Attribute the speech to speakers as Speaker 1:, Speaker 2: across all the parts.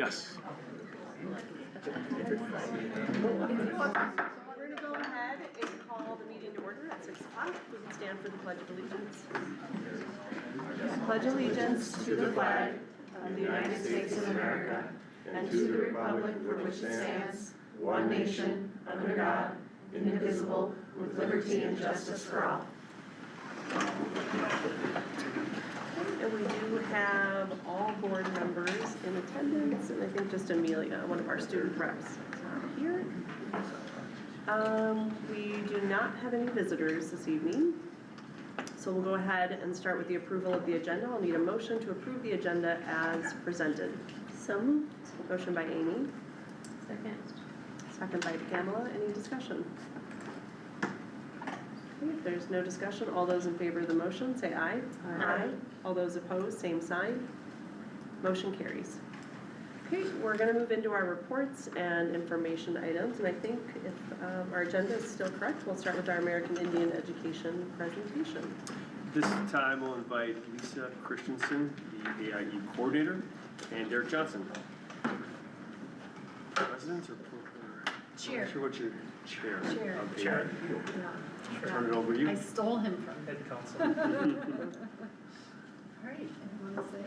Speaker 1: Yes.
Speaker 2: So we're going to go ahead and call the meeting to order at 6 o'clock. We can stand for the Pledge of Allegiance. Pledge allegiance to the flag of the United States of America and to the republic for which it stands, one nation, under God, indivisible, with liberty and justice for all. And we do have all board members in attendance, and I think just Amelia, one of our student reps, is not here. We do not have any visitors this evening, so we'll go ahead and start with the approval of the agenda. I'll need a motion to approve the agenda as presented. So moved. Motion by Amy.
Speaker 3: Second.
Speaker 2: Second by Pamela. Any discussion? If there's no discussion, all those in favor of the motion say aye.
Speaker 3: Aye.
Speaker 2: All those opposed, same sign. Motion carries. Okay, we're going to move into our reports and information items, and I think if our agenda is still correct, we'll start with our American Indian education presentation.
Speaker 1: This time we'll invite Lisa Christensen, the AIE coordinator, and Derek Johnson. President or
Speaker 3: Chair.
Speaker 1: I'm not sure what your chair.
Speaker 3: Chair.
Speaker 1: Okay.
Speaker 3: Chair.
Speaker 1: Turn it over to you.
Speaker 3: I stole him from
Speaker 4: Head counsel.
Speaker 3: All right, I want to say.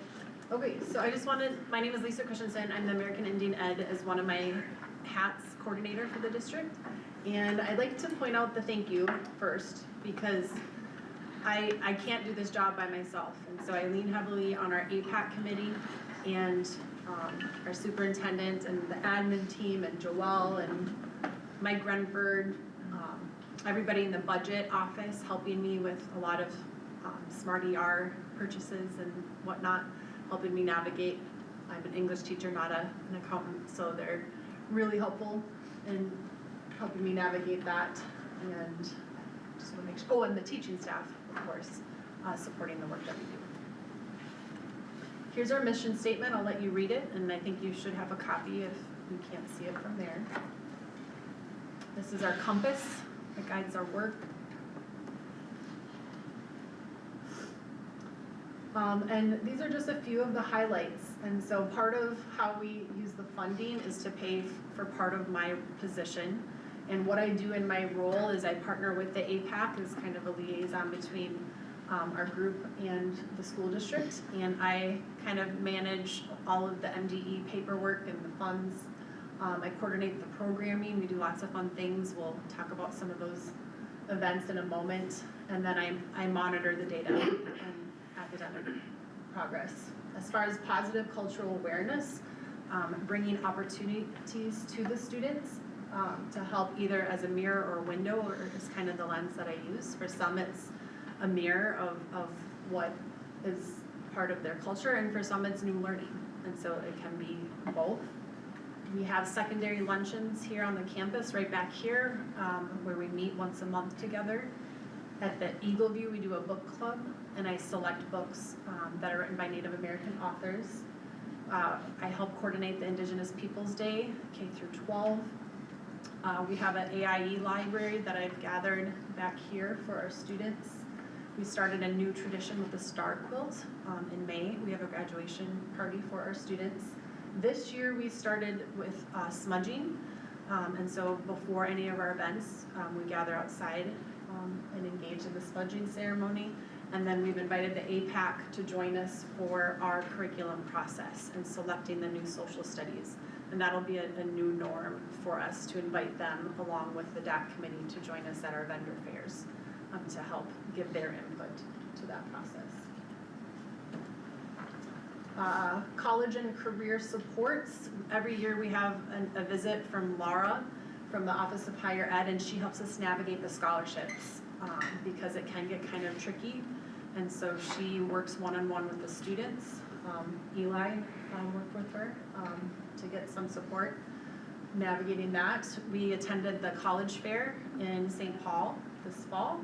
Speaker 3: Okay, so I just wanted, my name is Lisa Christensen. I'm the American Indian Ed as one of my hats coordinator for the district. And I'd like to point out the thank you first because I can't do this job by myself. And so I lean heavily on our APAC committee and our superintendent and the admin team and Joelle and Mike Renford, everybody in the budget office helping me with a lot of smart ER purchases and whatnot, helping me navigate. I'm an English teacher, not an accountant, so they're really helpful in helping me navigate that. And just want to make sure, oh, and the teaching staff, of course, supporting the work that we do. Here's our mission statement. I'll let you read it, and I think you should have a copy if you can't see it from there. This is our compass that guides our work. And these are just a few of the highlights. And so part of how we use the funding is to pay for part of my position. And what I do in my role is I partner with the APAC as kind of a liaison between our group and the school district. And I kind of manage all of the MDE paperwork and the funds. I coordinate the programming. We do lots of fun things. We'll talk about some of those events in a moment. And then I monitor the data and academic progress. As far as positive cultural awareness, bringing opportunities to the students to help either as a mirror or a window or is kind of the lens that I use. For some it's a mirror of what is part of their culture, and for some it's new learning. And so it can be both. We have secondary luncheons here on the campus, right back here, where we meet once a month together. At the Eagle View, we do a book club, and I select books that are written by Native American authors. I help coordinate the Indigenous Peoples Day, K through 12. We have an AIE library that I've gathered back here for our students. We started a new tradition with the star quilt in May. We have a graduation party for our students. This year we started with smudging, and so before any of our events, we gather outside and engage in the smudging ceremony. And then we've invited the APAC to join us for our curriculum process and selecting the new social studies. And that'll be a new norm for us to invite them along with the DAC committee to join us at our vendor fairs to help give their input to that process. College and career supports. Every year we have a visit from Laura from the Office of Higher Ed, and she helps us navigate the scholarships because it can get kind of tricky. And so she works one-on-one with the students. Eli worked with her to get some support navigating that. We attended the college fair in St. Paul this fall.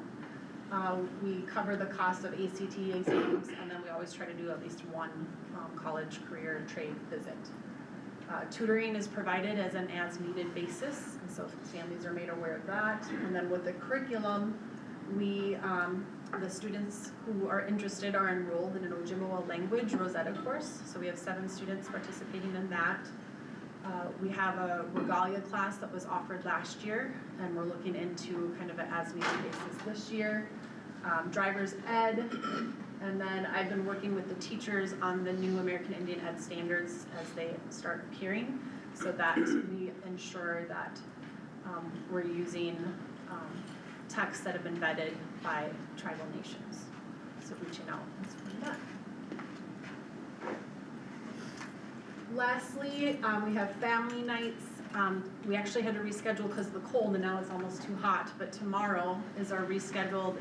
Speaker 3: We cover the cost of ACT exams, and then we always try to do at least one college career trade visit. Tutoring is provided as an as-needed basis, and so families are made aware of that. And then with the curriculum, we the students who are interested are enrolled in an Ojibwe language Rosetta course, so we have 7 students participating in that. We have a regalia class that was offered last year, and we're looking into kind of an as-needed basis this year. Driver's ed, and then I've been working with the teachers on the new American Indian Ed standards as they start appearing, so that we ensure that we're using texts that have been vetted by tribal nations. So reaching out and supporting that. Lastly, we have family nights. We actually had to reschedule because of the cold and now it's almost too hot, but tomorrow is our rescheduled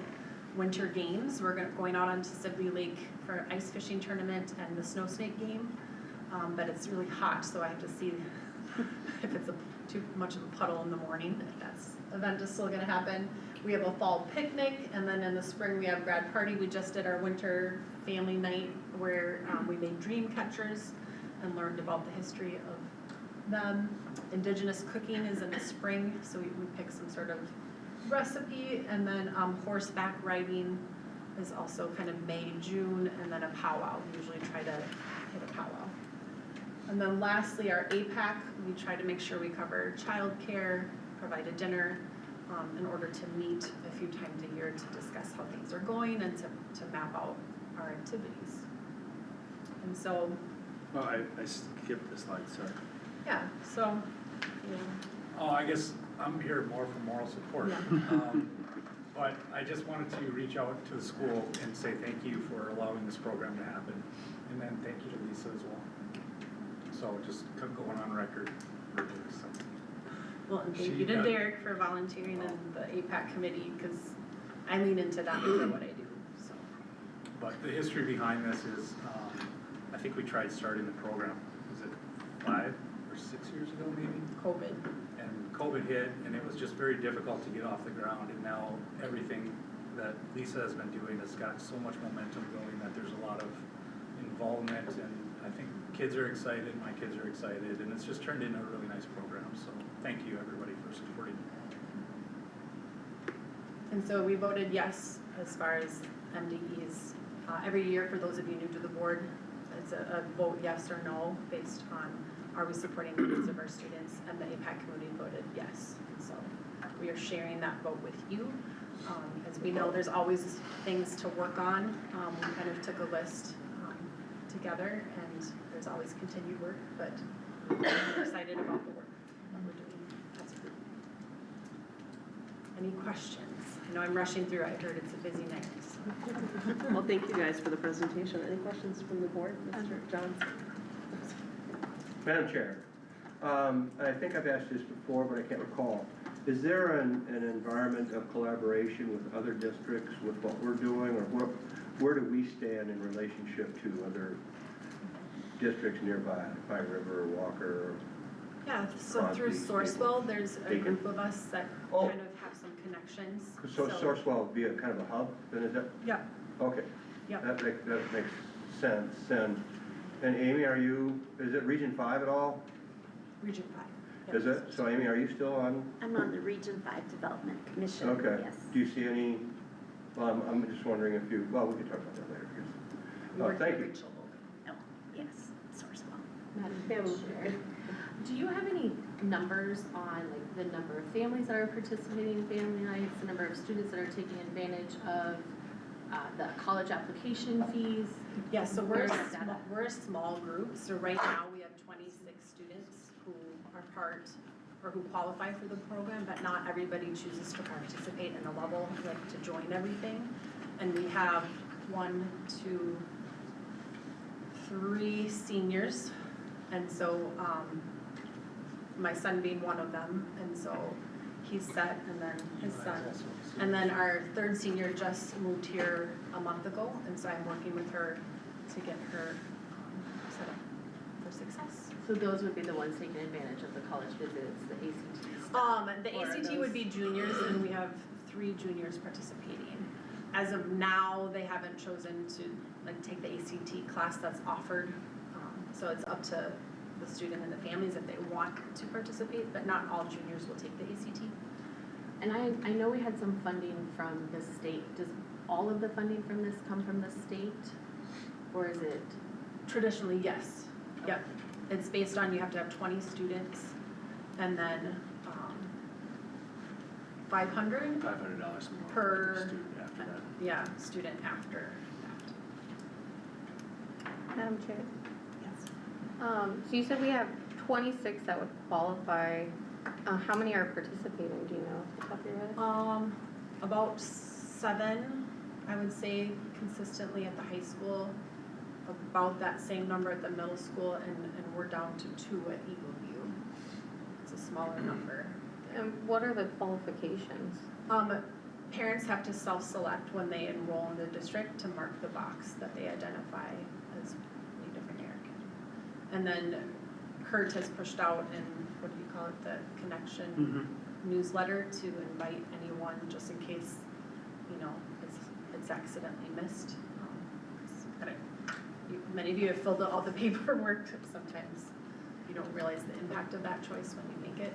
Speaker 3: winter games. We're going out onto Sibley Lake for an ice fishing tournament and the snow snake game. But it's really hot, so I have to see if it's too much of a puddle in the morning, if that's event is still gonna happen. We have a fall picnic, and then in the spring we have grad party. We just did our winter family night where we made dream catchers and learned about the history of them. Indigenous cooking is in the spring, so we pick some sort of recipe, and then horseback riding is also kind of May, June, and then a powwow. We usually try to hit a powwow. And then lastly, our APAC, we try to make sure we cover childcare, provide a dinner, in order to meet a few times a year to discuss how things are going and to map out our activities. And so.
Speaker 1: Oh, I skipped the slide, sorry.
Speaker 3: Yeah, so. Yeah.
Speaker 4: Oh, I guess I'm here more for moral support.
Speaker 3: Yeah.
Speaker 4: But I just wanted to reach out to the school and say thank you for allowing this program to happen. And then thank you to Lisa as well. So just going on record for this.
Speaker 3: Well, and thank you to Derek for volunteering in the APAC committee, because I lean into that for what I do, so.
Speaker 4: But the history behind this is, I think we tried starting the program, was it 5 or 6 years ago maybe?
Speaker 3: COVID.
Speaker 4: And COVID hit, and it was just very difficult to get off the ground, and now everything that Lisa has been doing has got so much momentum going that there's a lot of involvement, and I think kids are excited, my kids are excited, and it's just turned into a really nice program, so thank you everybody for supporting.
Speaker 3: And so we voted yes as far as MDEs. Every year, for those of you new to the board, it's a vote yes or no based on are we supporting the needs of our students, and the APAC committee voted yes. And so we are sharing that vote with you. As we know, there's always things to work on. We kind of took a list together, and there's always continued work, but we're excited about the work that we're doing as a group. Any questions? I know I'm rushing through. I heard it's a busy night. So.
Speaker 2: Well, thank you guys for the presentation. Any questions from the board, Mr. Johnson?
Speaker 5: Madam Chair, I think I've asked this before, but I can't recall. Is there an environment of collaboration with other districts with what we're doing, or where do we stand in relationship to other districts nearby, Pine River or Walker? Or
Speaker 3: Yeah, so through Sourcewell, there's a group of us that kind of have some connections.
Speaker 5: So Sourcewell would be a kind of a hub, then is that?
Speaker 3: Yeah.
Speaker 5: Okay.
Speaker 3: Yeah.
Speaker 5: That makes sense. And Amy, is it Region 5 at all?
Speaker 3: Region 5.
Speaker 5: Is it? So Amy, are you still on?
Speaker 6: I'm on the Region 5 Development Commission,
Speaker 5: Okay.
Speaker 6: yes.
Speaker 5: Do you see any, I'm just wondering if you, well, we can talk about that later. Thank you.
Speaker 6: Oh, yes, Sourcewell.
Speaker 2: Madam Chair, do you have any numbers on like the number of families that are participating in family nights, the number of students that are taking advantage of the college application fees?
Speaker 3: Yeah, so we're
Speaker 2: Where's that at?
Speaker 3: we're a small group. So right now we have 26 students who are part or who qualify for the program, but not everybody chooses to participate in a level, like to join everything. And we have 1, 2, 3 seniors, and so my son being one of them, and so he's set, and then his son. And then our 3rd senior just moved here a month ago, and so I'm working with her to get her set up for success.
Speaker 2: So those would be the ones taking advantage of the college visits, the ACT stuff?
Speaker 3: The
Speaker 2: Or are
Speaker 3: ACT
Speaker 2: those-
Speaker 3: would be juniors, and we have 3 juniors participating. As of now, they haven't chosen to like take the ACT class that's offered, so it's up to the student and the families if they want to participate, but not all juniors will take the ACT.
Speaker 2: And I know we had some funding from the state. all of the funding from this come from the state? Or is it?
Speaker 3: Traditionally, yes. Yep. It's based on, you have to have 20 students and then, 500?
Speaker 1: $500 more
Speaker 3: Per-
Speaker 1: student after that.
Speaker 3: Yeah, student after
Speaker 7: Madam Chair,
Speaker 3: that. Yes.
Speaker 7: so you said we have 26 that would qualify. How many are participating, do you know off the top of your head?
Speaker 3: About 7, I would say, consistently at the high school. About that same number at the middle school, and we're down to 2 at Eagle View. It's a smaller number.
Speaker 7: And what are the qualifications?
Speaker 3: Parents have to self-select when they enroll in the district to mark the box that they identify as Native American. And then Kurt has pushed out in, what do you call it, the connection newsletter to invite anyone, just in case, you know, it's accidentally missed. Many of you have filled out all the paperwork. Sometimes you don't realize the impact of that choice when you make it.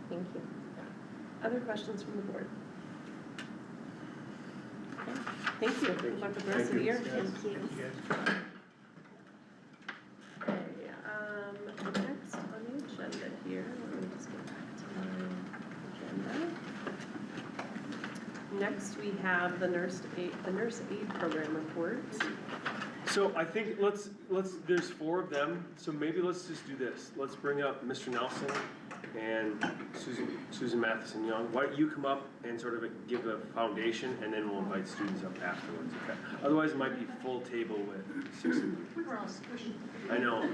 Speaker 7: Thank you.
Speaker 2: Other questions from the board? Okay, thank you. Good luck with the rest of the year.
Speaker 6: Thank you.
Speaker 2: Okay, next on the agenda here, let me just get back to my agenda. Next, we have the nurse aid program report.
Speaker 1: So I think there's 4 of them, so maybe let's just do this. Let's bring up Mr. Nelson and Susan Matheson Young. Why don't you come up and sort of give a foundation, and then we'll invite students up afterwards, okay? Otherwise, it might be full table with 6 of you.
Speaker 8: We're all squishy.
Speaker 1: I know.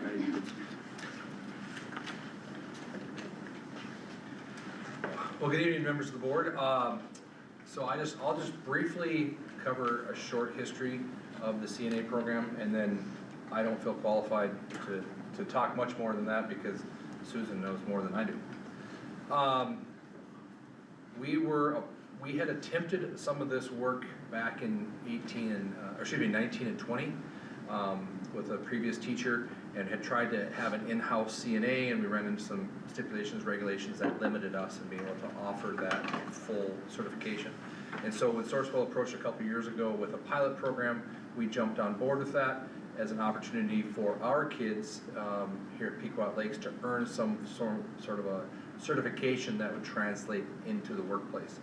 Speaker 9: Well, good evening, members of the board. So I'll just briefly cover a short history of the CNA program, and then I don't feel qualified to talk much more than that because Susan knows more than I do. We had attempted some of this work back in 19 and 20 with a previous teacher, and had tried to have an in-house CNA, and we ran into some stipulations, regulations that limited us in being able to offer that full certification. And so when Sourcewell approached a couple years ago with a pilot program, we jumped on board with that as an opportunity for our kids here at Pequot Lakes to earn some sort of a certification that would translate into the workplace.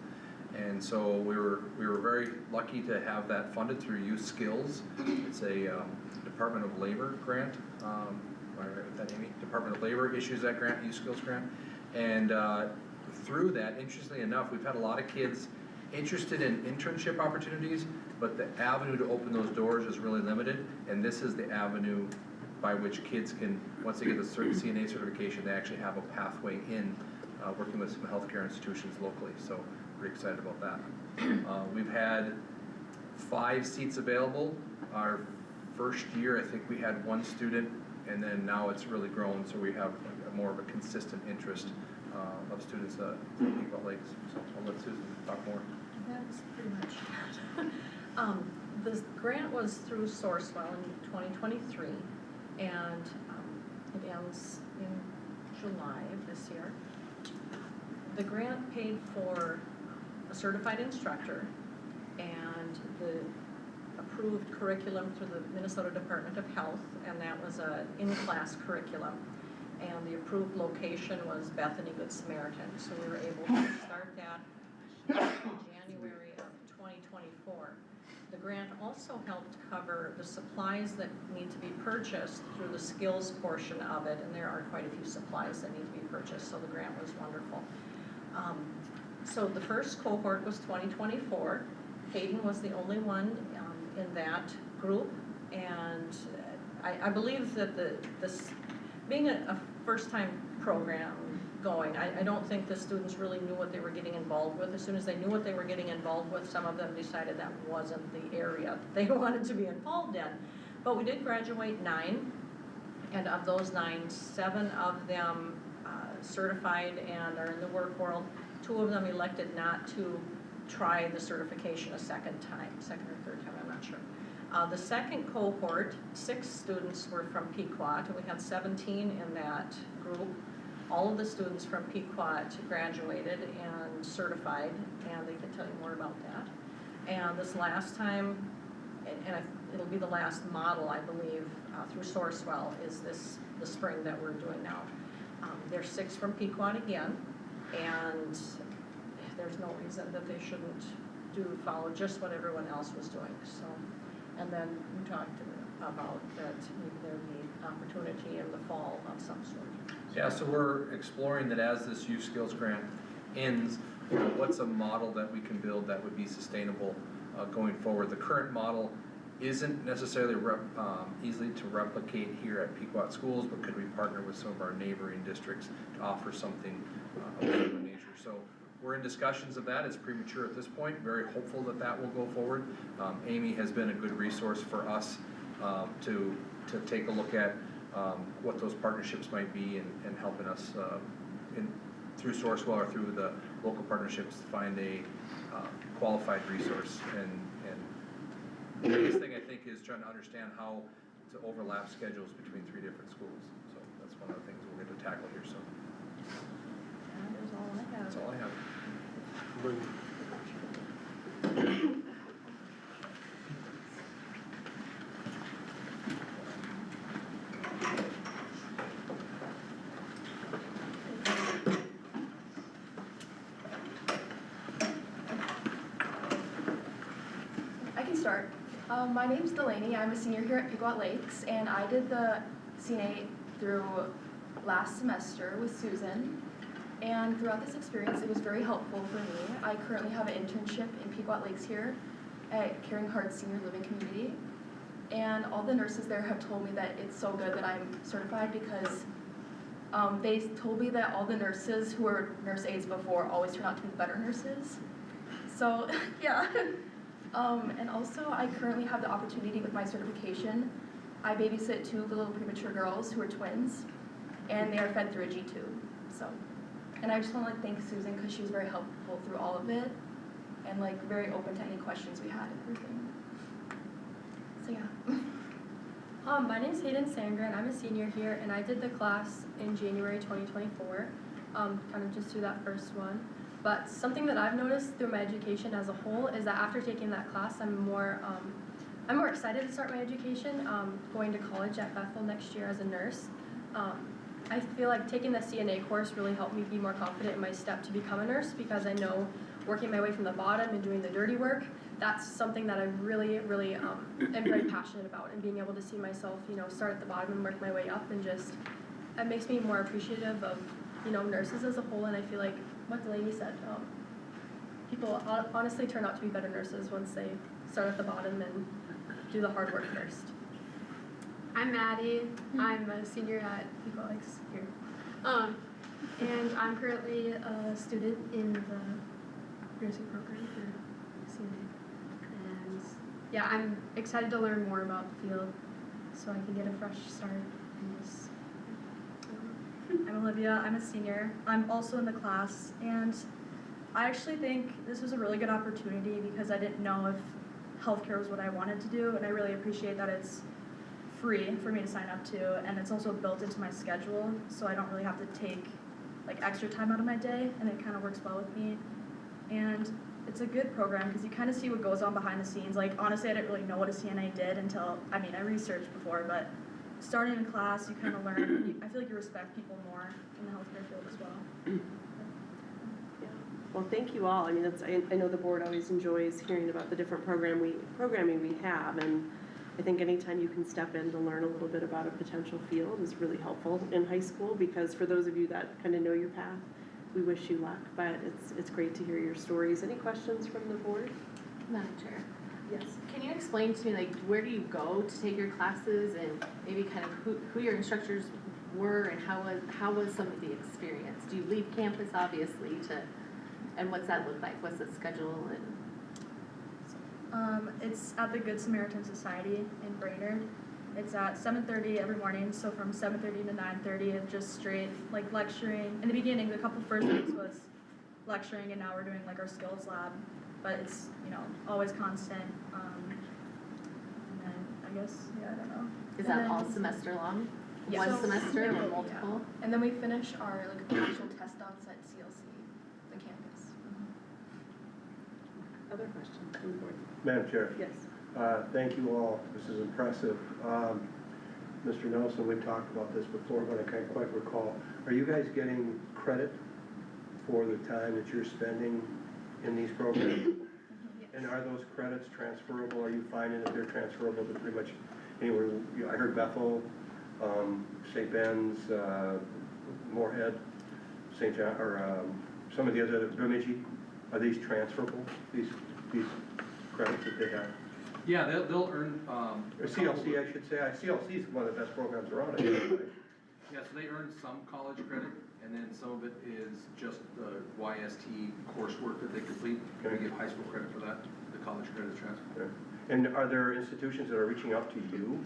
Speaker 9: And so we were very lucky to have that funded through Youth Skills. It's a Department of Labor grant. Am I right with that, Amy? Department of Labor issues that grant, Youth Skills grant. And through that, interestingly enough, we've had a lot of kids interested in internship opportunities, but the avenue to open those doors is really limited. And this is the avenue by which kids can, once they get the CNA certification, they actually have a pathway in working with some healthcare institutions locally. So pretty excited about that. We've had 5 seats available. Our first year, I think we had 1 student, and then now it's really grown, so we have more of a consistent interest of students at Pequot Lakes. So I'll let Susan talk more.
Speaker 8: That's pretty much it. The grant was through Sourcewell in 2023, and it ends in July of this year. The grant paid for a certified instructor and the approved curriculum through the Minnesota Department of Health, and that was an in-class curriculum. And the approved location was Bethany Good Samaritan, so we were able to start that in January of 2024. The grant also helped cover the supplies that need to be purchased through the skills portion of it, and there are quite a few supplies that need to be purchased, so the grant was wonderful. So the first cohort was 2024. Hayden was the only one in that group, and I believe that this being a first-time program going, I don't think the students really knew what they were getting involved with. As soon as they knew what they were getting involved with, some of them decided that wasn't the area they wanted to be involved in. But we did graduate 9, and of those 9, 7 of them certified and are in the work world. 2 of them elected not to try the certification a second or third time, I'm not sure. The second cohort, 6 students were from Pequot, and we had 17 in that group. all of the students from Pequot graduated and certified, and they can tell you more about that. And this last time, it'll be the last model, I believe, through Sourcewell, is the spring that we're doing now. There's 6 from Pequot again, and there's no reason that they shouldn't follow just what everyone else was doing, so. And then we talked about that maybe there'd be opportunity in the fall of some sort.
Speaker 9: Yeah, so we're exploring that as this youth skills grant ends, what's a model that we can build that would be sustainable going forward. The current model isn't necessarily easily to replicate here at Pequot schools, but could we partner with some of our neighboring districts to offer something of that nature? So we're in discussions of that. It's premature at this point. Very hopeful that that will go forward. Amy has been a good resource for us to take a look at what those partnerships might be and helping us through Sourcewell or through the local partnerships to find a qualified resource. And the biggest thing I think is trying to understand how to overlap schedules between 3 different schools. So that's one of the things we're going to tackle here soon.
Speaker 8: That's all I have.
Speaker 9: That's all I have.
Speaker 10: I can start. My name's Delaney. I'm a senior here at Pequot Lakes, and I did the CNA through last semester with Susan. And throughout this experience, it was very helpful for me. I currently have an internship in Pequot Lakes here at Caring Hearts Senior Living Community. And all the nurses there have told me that it's so good that I'm certified because they told me that all the nurses who were nurse aides before always turn out to be better nurses. So, yeah. And also, I currently have the opportunity with my certification. I babysit 2 little premature girls who are twins, and they are fed through a G-tube. So, and I just want to thank Susan because she was very helpful through all of it, and very open to any questions we had and everything. So yeah.
Speaker 11: My name's Hayden Sandgren. I'm a senior here, and I did the class in January 2024, kind of just through that first one. But something that I've noticed through my education as a whole is that after taking that class, I'm more excited to start my education, going to college at Bethel next year as a nurse. I feel like taking the CNA course really helped me be more confident in my step to become a nurse because I know working my way from the bottom and doing the dirty work, that's something that I really, really am very passionate about, and being able to see myself, start at the bottom and work my way up, and just, it makes me more appreciative of, nurses as a whole. And I feel like what Delaney said, people honestly turn out to be better nurses once they start at the bottom and do the hard work first.
Speaker 12: I'm Maddie. I'm a senior at Pequot Lakes here. And I'm currently a student in the nursing program for CNA. And yeah, I'm excited to learn more about the field so I can get a fresh start in this.
Speaker 13: I'm Olivia. I'm a senior. I'm also in the class, and I actually think this was a really good opportunity because I didn't know if healthcare was what I wanted to do, and I really appreciate that it's free for me to sign up to, and it's also built into my schedule, so I don't really have to take extra time out of my day, and it kind of works well with me. And it's a good program because you kind of see what goes on behind the scenes. Honestly, I didn't really know what a CNA did until, I researched before, but starting in class, you kind of learn. I feel like you respect people more in the healthcare field as well.
Speaker 2: Yeah. Well, thank you all. I know the board always enjoys hearing about the different programming we have, and I think anytime you can step in to learn a little bit about a potential field is really helpful in high school, because for those of you that kind of know your path, we wish you luck, but it's great to hear your stories. Any questions from the board?
Speaker 12: Madam Chair.
Speaker 2: Yes.
Speaker 12: Can you explain to me where do you go to take your classes, and maybe kind of who your instructors were, and how was some of the experience? Do you leave campus obviously and what's that look like? What's the schedule? And
Speaker 13: It's at the Good Samaritan Society in Brainerd. It's at 7:30 every morning, so from 7:30 to 9:30 it's just straight lecturing. In the beginning, the couple first weeks was lecturing, and now we're doing our skills lab, but it's always constant. And then I guess I don't know.
Speaker 12: is that all semester long?
Speaker 3: Yes.
Speaker 7: one
Speaker 3: So-
Speaker 7: semester or
Speaker 3: Yeah.
Speaker 7: multiple?
Speaker 10: And then we finish our like actual test outs at CLC, the campus.
Speaker 2: Other questions from the board?
Speaker 5: Madam Chair,
Speaker 2: Yes.
Speaker 5: thank you all, this is impressive. Mr. Nelson, we talked about this before, but I can't quite recall. Are you guys getting credit for the time that you're spending in these programs? And are those credits transferable? Are you finding that they're transferable to pretty much anywhere? I heard Bethel, St. Ben's, Moorhead, St. John, or some of the other, Bemidji. Are these transferable, these credits that they have?
Speaker 9: Yeah, they'll earn,
Speaker 5: Or CLC, I should say. CLC is one of the best programs around, I think.
Speaker 9: yeah, so they earn some college credit, and then some of it is just the YST coursework that they complete. We
Speaker 5: Okay.
Speaker 9: give high school credit for that, the college credit is transferred.
Speaker 5: Okay. And are there institutions that are reaching out to you,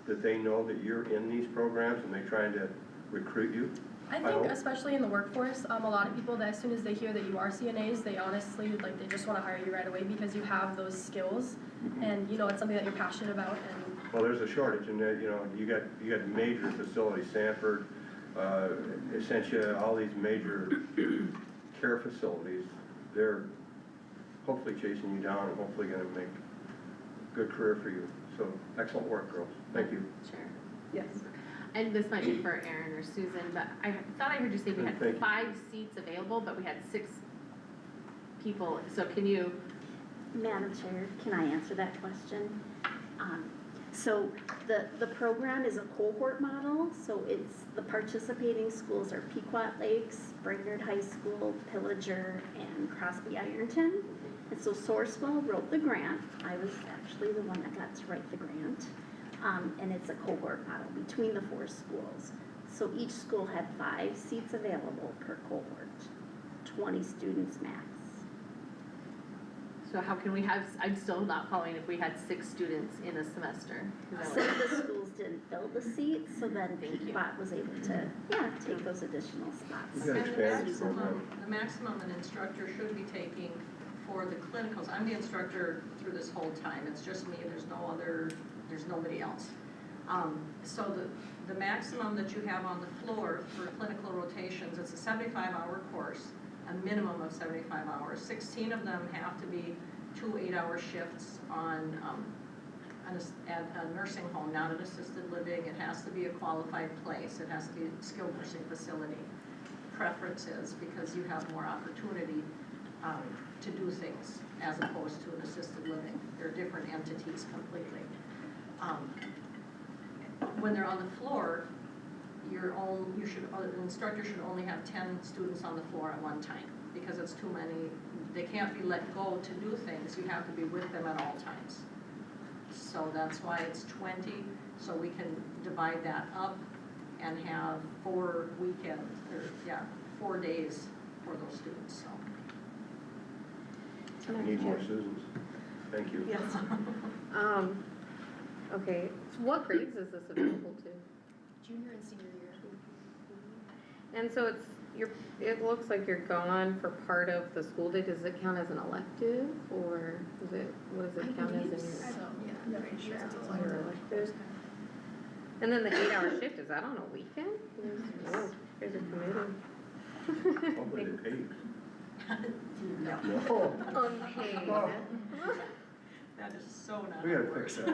Speaker 5: that they know that you're in these programs and they're trying to recruit you?
Speaker 11: I
Speaker 5: hope.
Speaker 11: think especially in the workforce, a lot of people that as soon as they hear that you are CNAs, they honestly, like, they just wanna hire you right away because you have those skills. And, you know, it's something that you're passionate about and
Speaker 5: Well, there's a shortage, and you know, you got major facilities, Sanford, Essentia, all these major care facilities. They're hopefully chasing you down and hopefully gonna make a good career for you. So, excellent work, girls. Thank you.
Speaker 7: Sure.
Speaker 2: Yes.
Speaker 7: And this might be for Aaron or Susan, but I thought I heard you say we had
Speaker 5: Thank you.
Speaker 7: 5 seats available, but we had 6 people. So can you,
Speaker 6: Madam Chair, can I answer that question? So the program is a cohort model, so it's, the participating schools are Pequot Lakes, Brainerd High School, Pillager, and Crosby Ironton. And so Sourcewell wrote the grant. I was actually the one that got to write the grant. And it's a cohort model between the 4 schools. So each school had 5 seats available per cohort, 20 students max.
Speaker 7: so how can we have, I'm still not following if we had 6 students in a semester. Is that
Speaker 6: Some
Speaker 7: what-
Speaker 6: of the schools didn't fill the seats, so then
Speaker 7: Thank you.
Speaker 6: Pequot was able to, take those additional spots.
Speaker 5: You gotta expand this program.
Speaker 8: The maximum an instructor should be taking for the clinicals, I'm the instructor through this whole time, it's just me, there's nobody else. So the maximum that you have on the floor for clinical rotations, it's a 75-hour course, a minimum of 75 hours. 16 of them have to be 2 8-hour shifts at a nursing home, not an assisted living. It has to be a qualified place. It has to be a skilled nursing facility. Preferences, because you have more opportunity to do things as opposed to an assisted living. They're different entities completely. When they're on the floor, an instructor should only have 10 students on the floor at one time, because it's too many. They can't be let go to do things. You have to be with them at all times. So that's why it's 20, so we can divide that up and have 4 days for those students, so.
Speaker 5: We need more Susans. Thank you.
Speaker 2: Yes.
Speaker 7: Okay, so what grades is this available to?
Speaker 10: Junior and senior year.
Speaker 7: And so it looks like you're gone for part of the school day. Does it count as an elective, or what does it count as in your?
Speaker 10: So, yeah, very sure.
Speaker 7: Your elective? And then the 8-hour shift, is that on a weekend? Oh, you guys are committed.
Speaker 5: Hopefully they pay you.
Speaker 8: No.
Speaker 5: No.
Speaker 7: Unpaid.
Speaker 5: Oh.
Speaker 8: That is so not.
Speaker 5: We gotta fix that.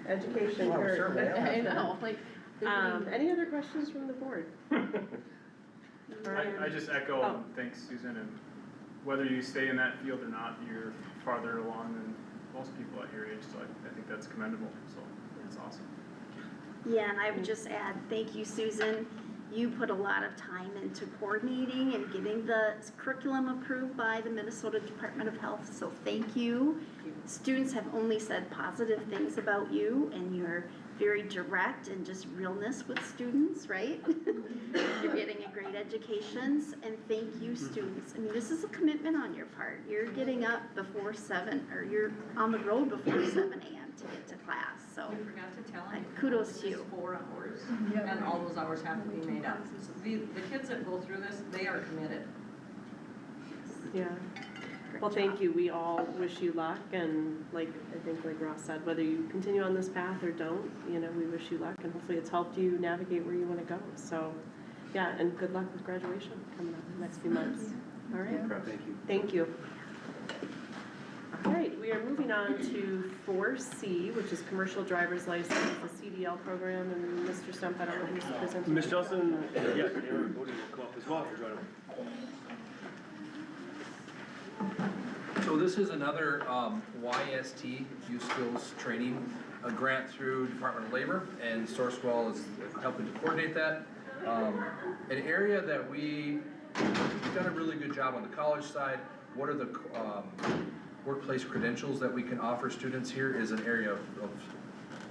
Speaker 2: Education
Speaker 5: Well,
Speaker 2: hurt.
Speaker 5: certainly.
Speaker 7: I know, like.
Speaker 2: Any other questions from the board?
Speaker 14: I just echo,
Speaker 2: Oh.
Speaker 14: thanks Susan, and whether you stay in that field or not, you're farther along than most people at your age, so I think that's commendable, so that's awesome.
Speaker 6: Yeah, and I would just add, thank you, Susan. You put a lot of time into coordinating and getting the curriculum approved by the Minnesota Department of Health, so thank you. Students have only said positive things about you, and you're very direct and just realness with students, right? You're getting a great education, and thank you, students. I mean, this is a commitment on your part. You're getting up before 7, or you're on the road before 7 a.m. to get to class, so.
Speaker 8: We forgot to tell them.
Speaker 6: Kudos to you.
Speaker 8: It's 4 hours, and all those hours have to be made up. So the kids that go through this, they are committed.
Speaker 2: Yeah. Well, thank you. We all wish you luck, and like, I think like Ross said, whether you continue on this path or don't, you know, we wish you luck, and hopefully it's helped you navigate where you want to go. So, yeah, and good luck with graduation coming up in the next few months. All right.
Speaker 1: Thank you.
Speaker 2: Thank you. All right, we are moving on to 4C, which is commercial driver's license, the CDL program, and Mr. Stump, I don't know who's presenting.
Speaker 1: Ms. Johnson, yeah, Taylor Bodie will come up as well for joining.
Speaker 9: So this is another YST, Youth Skills Training, a grant through Department of Labor, and Sourcewell is helping to coordinate that. An area that we've done a really good job on the college side. What are the workplace credentials that we can offer students here is an area of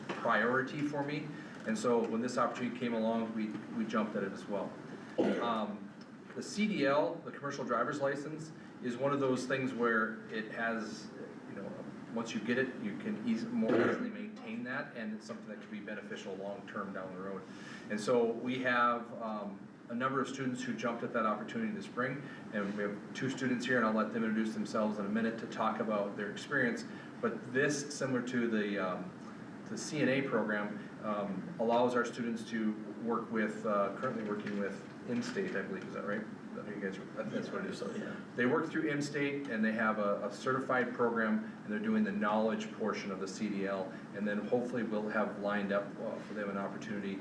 Speaker 9: priority for me. And so when this opportunity came along, we jumped at it as well. The CDL, the commercial driver's license, is one of those things where it has, you know, once you get it, you can more easily maintain that, and it's something that could be beneficial long-term down the road. And so we have a number of students who jumped at that opportunity this spring, and we have 2 students here, and I'll let them introduce themselves in a minute to talk about their experience. But this, similar to the CNA program, allows our students to work with, currently working with in-state, I believe, is that right? You guys, that's what it is. So, yeah. They work through in-state, and they have a certified program, and they're doing the knowledge portion of the CDL, and then hopefully we'll have lined up for them an opportunity.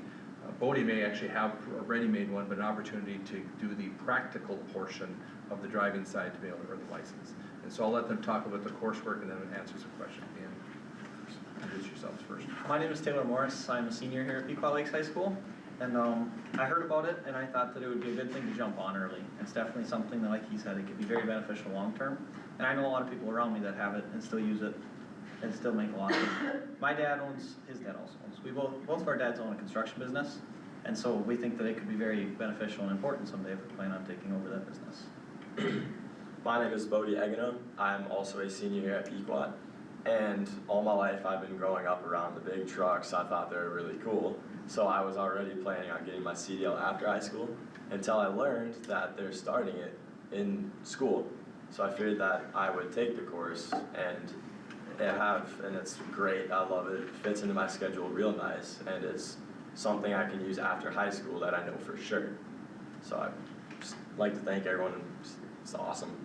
Speaker 9: Bodie may actually have a ready-made one, but an opportunity to do the practical portion of the driving side to be able to earn the license. And so I'll let them talk about the coursework and then answer some questions at the end. Introduce yourselves first.
Speaker 15: My name is Taylor Morris. I'm a senior here at Pequot Lakes High School. And I heard about it, and I thought that it would be a good thing to jump on early. It's definitely something that, like he said, it could be very beneficial long-term. And I know a lot of people around me that have it and still use it and still make a lot of money. My dad owns, his dad also owns. Both of our dads own a construction business, and so we think that it could be very beneficial and important someday if we plan on taking over that business.
Speaker 16: My name is Bodie Eganon. I'm also a senior here at Pequot, and all my life I've been growing up around the big trucks. I thought they were really cool, so I was already planning on getting my CDL after high school until I learned that they're starting it in school. So I figured that I would take the course, and it's great. I love it. It fits into my schedule real nice, and it's something I can use after high school that I know for sure. So I'd just like to thank everyone. It's awesome.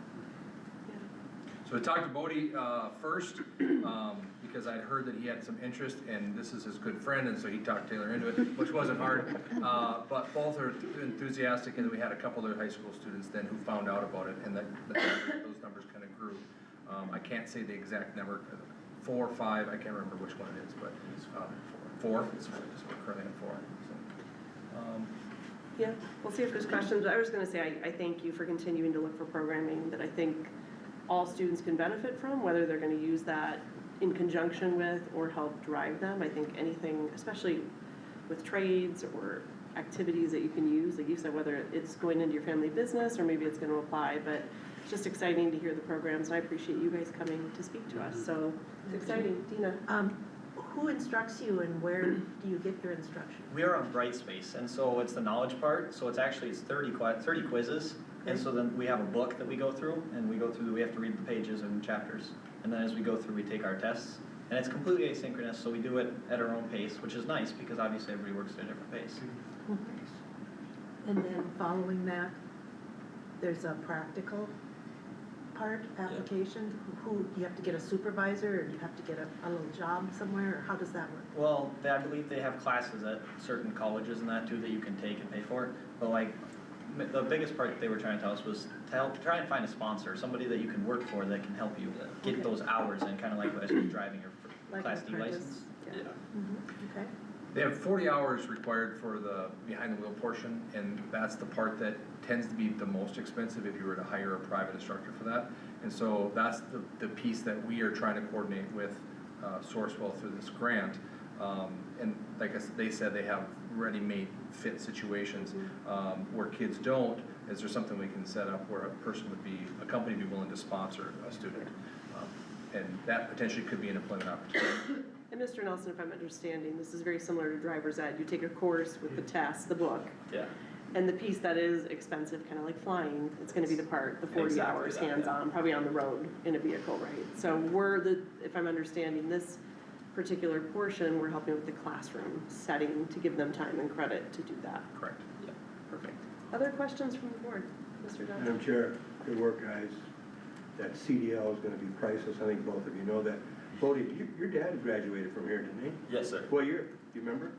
Speaker 9: So I talked to Bodie first because I'd heard that he had some interest, and this is his good friend, and so he talked Taylor into it, which wasn't hard. But both are enthusiastic, and we had a couple other high school students then who found out about it, and those numbers kind of grew. I can't say the exact number, 4 or 5, I can't remember which one it is, but 4. It's currently at 4. So,
Speaker 2: Yeah, we'll see if there's questions. I was going to say I thank you for continuing to look for programming that I think all students can benefit from, whether they're going to use that in conjunction with or help drive them. I think anything, especially with trades or activities that you can use, like you said, whether it's going into your family business or maybe it's going to apply, but it's just exciting to hear the programs, and I appreciate you guys coming to speak to us. So it's exciting. Dina.
Speaker 17: Who instructs you, and where do you get your instruction?
Speaker 15: We are on Brightspace, and so it's the knowledge part. So it's 30 quizzes, and so then we have a book that we go through, and we have to read the pages and chapters. And then as we go through, we take our tests. And it's completely asynchronous, so we do it at our own pace, which is nice because obviously everybody works at a different pace.
Speaker 17: And then following that, there's a practical part application. Who you have to get a supervisor, or do you have to get a little job somewhere, or how does that work?
Speaker 15: Well, I believe they have classes at certain colleges and that too that you can take and pay for. But like, the biggest part that they were trying to tell us was to try and find a sponsor, somebody that you can work for that can help you get those hours in, kind of like as you're driving your
Speaker 2: Like
Speaker 15: Class D license.
Speaker 2: Yeah.
Speaker 17: Okay.
Speaker 9: they have 40 hours required for the behind-the-wheel portion, and that's the part that tends to be the most expensive if you were to hire a private instructor for that. And so that's the piece that we are trying to coordinate with Sourcewell through this grant. And like they said, they have ready-made fit situations where kids don't. Is there something we can set up where a company would be willing to sponsor a student? And that potentially could be an employment opportunity.
Speaker 2: And Mr. Nelson, if I'm understanding, this is very similar to driver's ed. You take a course with the test, the book.
Speaker 15: Yeah.
Speaker 2: And the piece that is expensive, kind of like flying, it's gonna be the 40
Speaker 16: Exactly
Speaker 2: hours
Speaker 16: that, yeah.
Speaker 2: hands-on, probably on the road in a vehicle, right? So if I'm understanding this particular portion, we're helping with the classroom setting to give them time and credit to do that.
Speaker 9: Correct.
Speaker 2: Perfect. Other questions from the board? Mr. Johnson?
Speaker 5: Madam Chair, good work, guys. That CDL is gonna be priceless, I think both of you know that. Bodie, your dad graduated from here, didn't he?
Speaker 16: Yes, sir.
Speaker 5: What year, do you remember?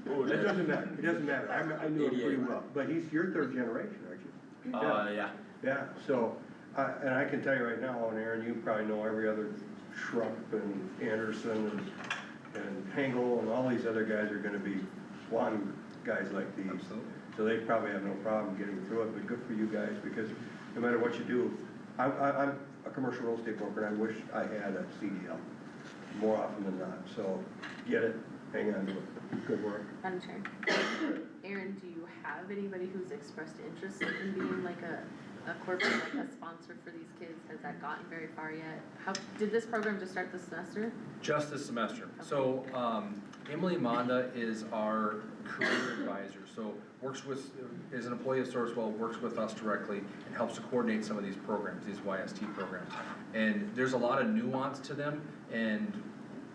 Speaker 16: Oh,
Speaker 5: It doesn't matter, it doesn't matter, I knew him pretty
Speaker 16: 88.
Speaker 5: well, but you're third generation, aren't you?
Speaker 16: Yeah.
Speaker 5: Yeah, so, and I can tell you right now, and Aaron, you probably know every other Schrupp and Anderson and Hengel and all these other guys are gonna be wanting guys like these.
Speaker 9: Absolutely.
Speaker 5: So they probably have no problem getting through it, but good for you guys, because no matter what you do, I'm a commercial real estate broker, and I wish I had a CDL more often than not, so get it, hang on to it, good work.
Speaker 7: Madam Chair. Aaron, do you have anybody who's expressed interest in being like a corporate, like a sponsor for these kids? Has that gotten very far yet? How, did this program just start this semester?
Speaker 9: Just this semester. So, Emily Monda is our career advisor, so is an employee of Sourcewell, works with us directly and helps to coordinate some of these programs, these YST programs. And there's a lot of nuance to them, and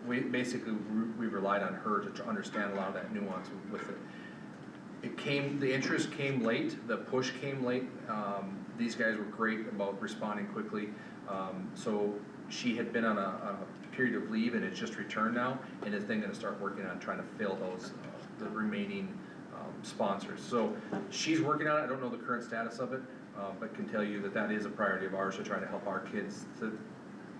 Speaker 9: we relied on her to understand a lot of that nuance with it. The interest came late, the push came late. These guys were great about responding quickly. So she had been on a period of leave and has just returned now, and is then gonna start working on trying to fill those, the remaining sponsors. So she's working on it, I don't know the current status of it, but can tell you that that is a priority of ours to try to help our kids.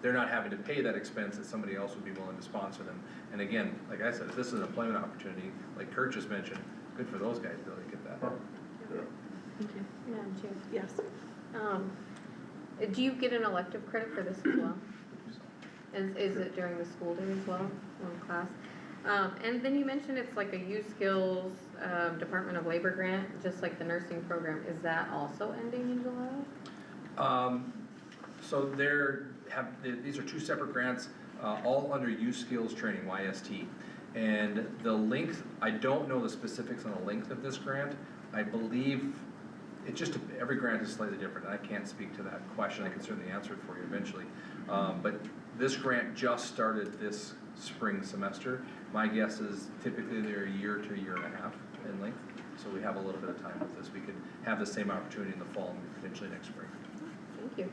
Speaker 9: They're not having to pay that expense, that somebody else would be willing to sponsor them. And again, like I said, if this is an employment opportunity, like Kurt just mentioned, good for those guys to be able to get that.
Speaker 7: Thank you. Madam Chair.
Speaker 2: Yes.
Speaker 7: Do you get an elective credit for this as well? Is it during the school day as well, one class? And then you mentioned it's like a youth skills, Department of Labor grant, just like the nursing program. Is that also ending in July?
Speaker 9: So these are two separate grants, all under youth skills training, YST. And the length, I don't know the specifics on the length of this grant. I believe every grant is slightly different, and I can't speak to that question. I can certainly answer it for you eventually. But this grant just started this spring semester. My guess is typically they're a year to a year and a half in length. So we have a little bit of time with this. We could have the same opportunity in the fall and potentially next spring.
Speaker 7: Thank you.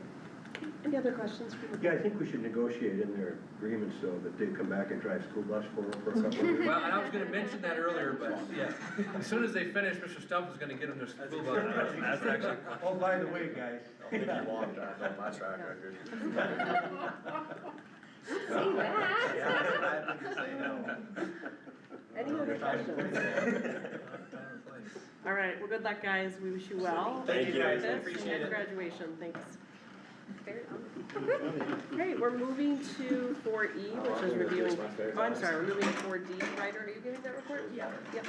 Speaker 2: Any other questions from the board?
Speaker 5: Yeah, I think we should negotiate in their agreements so that they come back and drive school bus for a couple of years.
Speaker 9: Well, and I was gonna mention that earlier, but yeah, as soon as they finish, Mr. Stumpf is gonna get them their school bus. That's actually.
Speaker 5: Oh, by the way, guys.
Speaker 16: I don't think you want that on my track record.
Speaker 7: Say that.
Speaker 16: Yeah, I think you say no.
Speaker 2: Any other questions? All right, well, good luck, guys. We wish you well.
Speaker 16: Thank you, guys. I
Speaker 2: And
Speaker 16: appreciate it.
Speaker 2: graduation, thanks.
Speaker 7: Fair
Speaker 2: Great, we're moving to 4E, which is reviewing,
Speaker 16: my favorite
Speaker 2: oh, I'm
Speaker 16: class.
Speaker 2: sorry, we're moving to 4D. Ryder, are you giving that report?
Speaker 10: Yeah.
Speaker 2: Yep.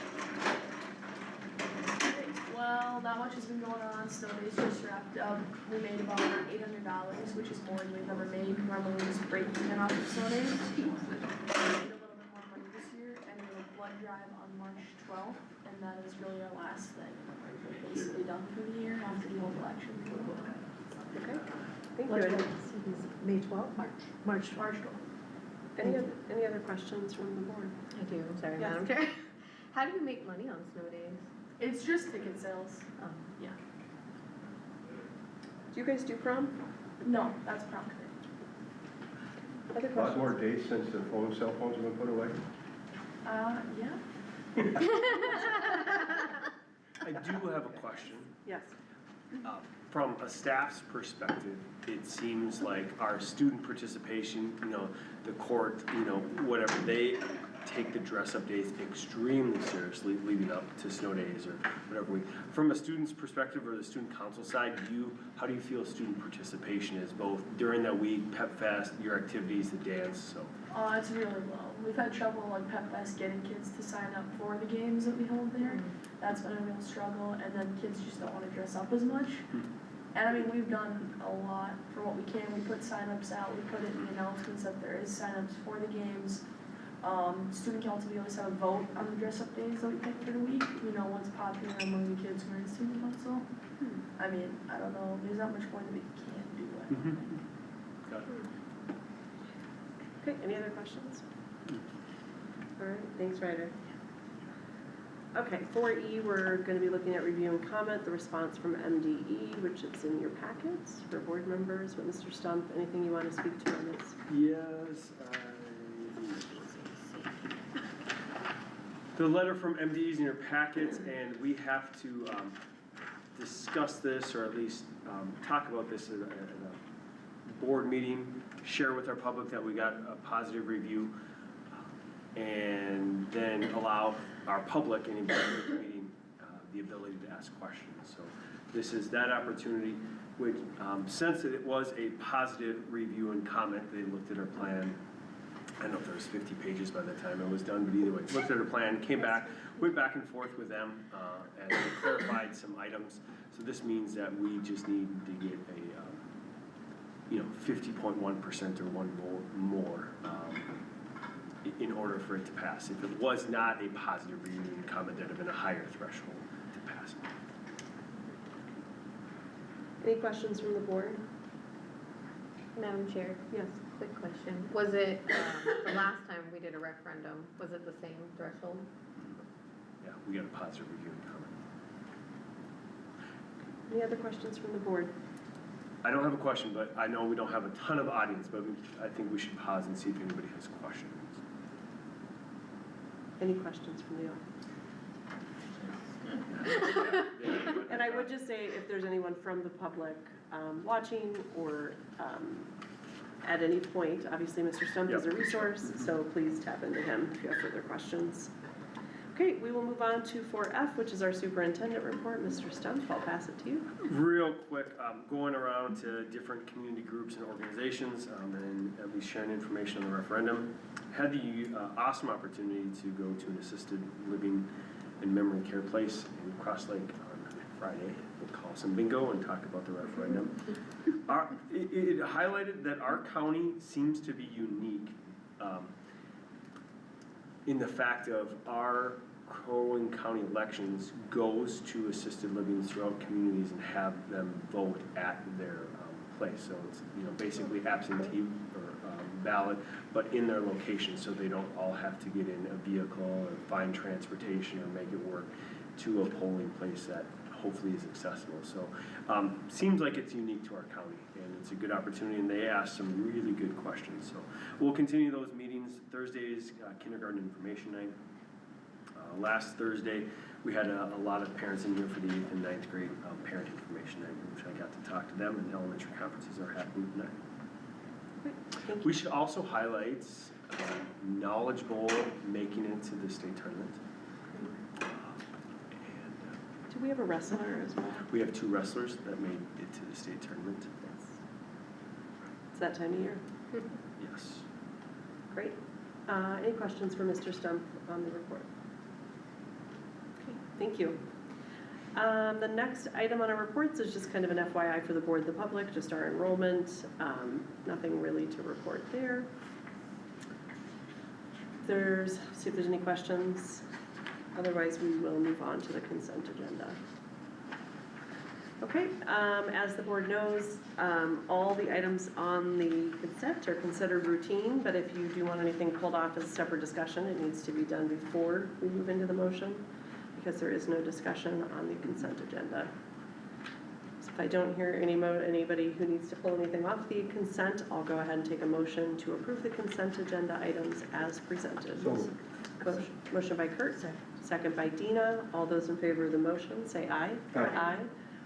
Speaker 10: Well, not much has been going on. Snow days just wrapped up. We made about $800, which is more than we've ever made. Normally we just break even off of snow days. We made a little bit more money this year, and we have a blood drive on March 12th, and that is really our last thing. We're basically done for the year after the whole election.
Speaker 2: Okay, thank
Speaker 17: What
Speaker 2: you.
Speaker 17: is May 12th?
Speaker 10: March 12th.
Speaker 2: Any other questions from the board?
Speaker 7: I do, I'm sorry,
Speaker 10: Yes.
Speaker 7: Madam Chair. How do you make money on snow days?
Speaker 10: It's just ticket sales.
Speaker 7: Oh.
Speaker 10: Yeah.
Speaker 2: Do you guys do prom?
Speaker 10: No, that's probably
Speaker 2: Other
Speaker 5: A lot
Speaker 2: questions?
Speaker 5: more dates since the cell phones have been put away.
Speaker 10: Yeah.
Speaker 1: I do have a question.
Speaker 2: Yes.
Speaker 1: From a staff's perspective, it seems like our student participation, the court, whatever, they take the dress-up days extremely seriously leading up to snow days or whatever from a student's perspective or the student council side, how do you feel student participation is both during that week, Pep Fest, your activities, the dance, so?
Speaker 10: It's really low. We've had trouble like Pep Fest getting kids to sign up for the games that we hold there. That's been a real struggle, and then kids just don't want to dress up as much. And I mean, we've done a lot for what we can. We put sign-ups out, we put it in the announcements that there is sign-ups for the games. Student council, we always have a vote on the dress-up days that we pick for the week, you know, what's popular among the kids who are in student council. I mean, I don't know, there's not much more that we can do, I don't think.
Speaker 1: Got it.
Speaker 2: Okay, any other questions? All right, thanks, Ryder. Okay, 4E, we're gonna be looking at review and comment, the response from MDE, which is in your packets for board members. But Mr. Stump, anything you wanna speak to on this?
Speaker 1: Yes, the letter from MDE is in your packets, and we have to discuss this, or at least talk about this at a board meeting, share with our public that we got a positive review, and then allow our public, anybody in the meeting, the ability to ask questions. So this is that opportunity, which since it was a positive review and comment, they looked at our plan. I don't know if there was 50 pages by the time it was done, but either way, looked at our plan, came back, went back and forth with them, and clarified some items. So this means that we just need to get a, 50.1% or one more in order for it to pass. If it was not a positive review and comment, that'd have been a higher threshold to pass.
Speaker 2: Any questions from the board?
Speaker 7: Madam Chair?
Speaker 2: Yes.
Speaker 7: Quick question. Was it, the last time we did a referendum, was it the same threshold?
Speaker 1: Yeah, we got a positive review and comment.
Speaker 2: Any other questions from the board?
Speaker 1: I don't have a question, but I know we don't have a ton of audience, but I think we should pause and see if anybody has questions.
Speaker 2: Any questions from the audience? And I would just say, if there's anyone from the public watching, or at any point, obviously Mr. Stump is a resource, so please tap into him if you have further questions. Okay, we will move on to 4F, which is our superintendent report. Mr. Stump, I'll pass it to you.
Speaker 1: Real quick, going around to different community groups and organizations, and at least sharing information on the referendum. Had the awesome opportunity to go to an assisted living and memory care place in Cross Lake on Friday. We'll call some bingo and talk about the referendum. It highlighted that our county seems to be unique in the fact of our Crow Wing County elections goes to assisted living throughout communities and have them vote at their place. So it's basically absentee or ballot, but in their location, so they don't all have to get in a vehicle or find transportation or make it work to a polling place that hopefully is accessible. So seems like it's unique to our county, and it's a good opportunity, and they asked some really good questions. So we'll continue those meetings. Thursday's kindergarten information night. Last Thursday, we had a lot of parents in here for the 8th and 9th grade parent information night, which I got to talk to them, and elementary conferences are happening tonight. We should also highlight Knowledge Bowl making it to the state tournament.
Speaker 2: Do we have a wrestler as well?
Speaker 1: We have 2 wrestlers that made it to the state tournament.
Speaker 2: Yes. It's that time of year.
Speaker 1: Yes.
Speaker 2: Great. Any questions for Mr. Stump on the report? Okay, thank you. The next item on our reports is just kind of an FYI for the board and the public, just our enrollment. Nothing really to report there. See if there's any questions. Otherwise, we will move on to the consent agenda. Okay, as the board knows, all the items on the consent are considered routine, but if you do want anything pulled off as a separate discussion, it needs to be done before we move into the motion, because there is no discussion on the consent agenda. So if I don't hear anybody who needs to pull anything off the consent, I'll go ahead and take a motion to approve the consent agenda items as presented. Motion by Kurt, second by Dina. All those in favor of the motion, say aye. Aye.